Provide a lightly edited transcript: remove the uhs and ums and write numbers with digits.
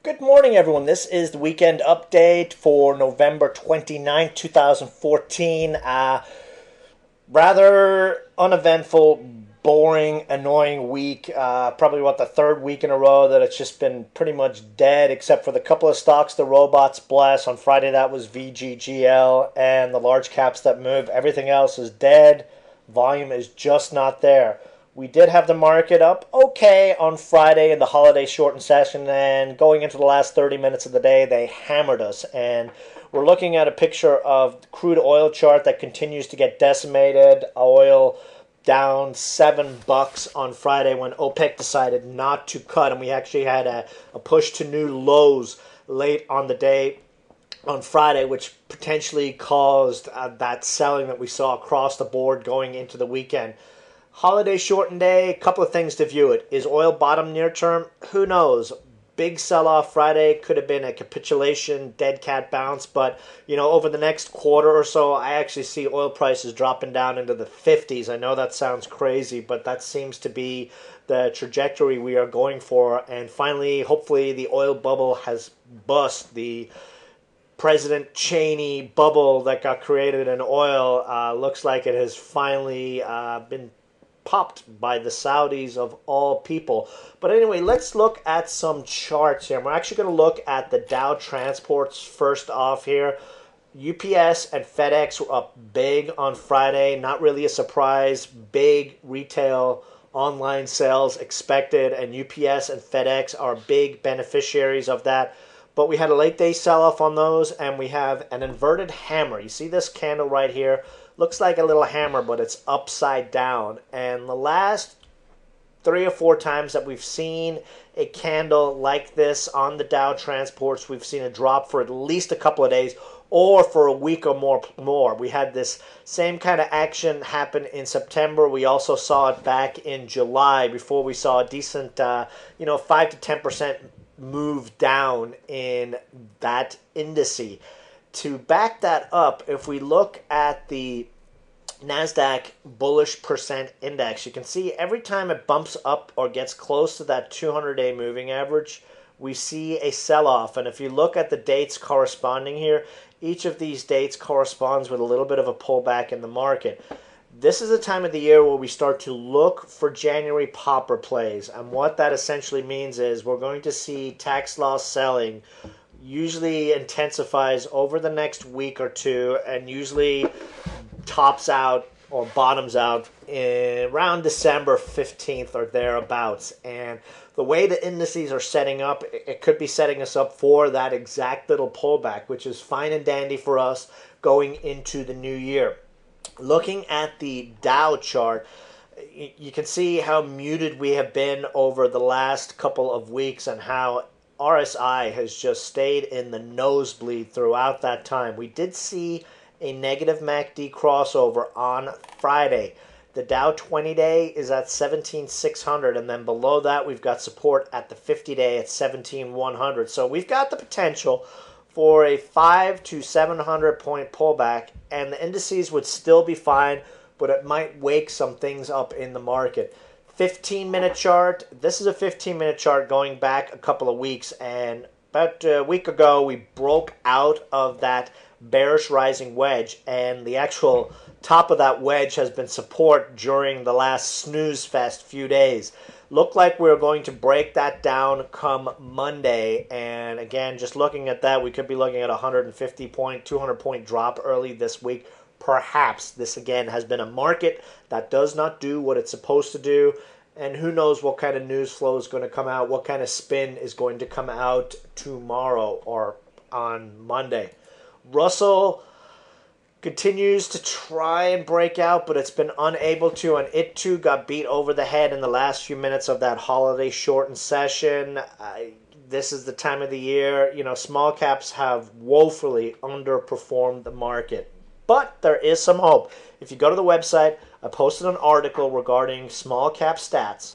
Good morning, everyone. This is the weekend update for November 29th, 2014. Rather uneventful, boring, annoying week. Probably what the third week in a row that it's just been pretty much dead, except for the couple of stocks the robots bless. On Friday, that was VGGL and the large caps that move. Everything else is dead. Volume is just not there. We did have the market up okay on Friday in the holiday shortened session, and going into the last 30 minutes of the day, they hammered us. And we're looking at a picture of the crude oil chart that continues to get decimated. Oil down $7 on Friday when OPEC decided not to cut, and we actually had a push to new lows late on the day on Friday, which potentially caused that selling that we saw across the board going into the weekend. Holiday shortened day, a couple of things to view it. Is oil bottom near term? Who knows? Big sell-off Friday could have been a capitulation, dead cat bounce, but over the next quarter or so, I actually see oil prices dropping down into the 50s. I know that sounds crazy, but that seems to be the trajectory we are going for. And finally, hopefully, the oil bubble has bust. The President Cheney bubble that got created in oil looks like it has finally been popped by the Saudis of all people. But anyway, let's look at some charts here. We're actually going to look at the Dow Transports first off here. UPS and FedEx were up big on Friday. Not really a surprise. Big retail online sales expected, and UPS and FedEx are big beneficiaries of that. But we had a late day sell-off on those, and we have an inverted hammer. You see this candle right here? Looks like a little hammer, but it's upside down. And the last 3 or 4 times that we've seen a candle like this on the Dow Transports, we've seen a drop for at least a couple of days or for a week or more. We had this same kind of action happen in September. We also saw it back in July before we saw a decent, 5 to 10% move down in that indice. To back that up, if we look at the NASDAQ bullish percent index, you can see every time it bumps up or gets close to that 200-day moving average, we see a sell-off. And if you look at the dates corresponding here, each of these dates corresponds with a little bit of a pullback in the market. This is the time of the year where we start to look for January popper plays. And what that essentially means is we're going to see tax loss selling usually intensifies over the next week or two, and usually tops out or bottoms out around December 15th or thereabouts. And the way the indices are setting up, it could be setting us up for that exact little pullback, which is fine and dandy for us going into the new year. Looking at the Dow chart, you can see how muted we have been over the last couple of weeks and how RSI has just stayed in the nosebleed throughout that time. We did see a negative MACD crossover on Friday. The Dow 20-day is at 17,600, and then below that we've got support at the 50-day at 17,100. So we've got the potential for a 5 to 700 point pullback, and the indices would still be fine, but it might wake some things up in the market. 15-minute chart. This is a 15-minute chart going back a couple of weeks, and about a week ago we broke out of that bearish rising wedge, and the actual top of that wedge has been support during the last snooze fest few days. Looked like we were going to break that down come Monday, and again, just looking at that, we could be looking at a 150 point, 200 point drop early this week. Perhaps this again has been a market that does not do what it's supposed to do, and who knows what kind of news flow is going to come out, what kind of spin is going to come out tomorrow or on Monday. Russell continues to try and break out, but it's been unable to, and it too got beat over the head in the last few minutes of that holiday shortened session. This is the time of the year, small caps have woefully underperformed the market. But there is some hope. If you go to the website, I posted an article regarding small cap stats.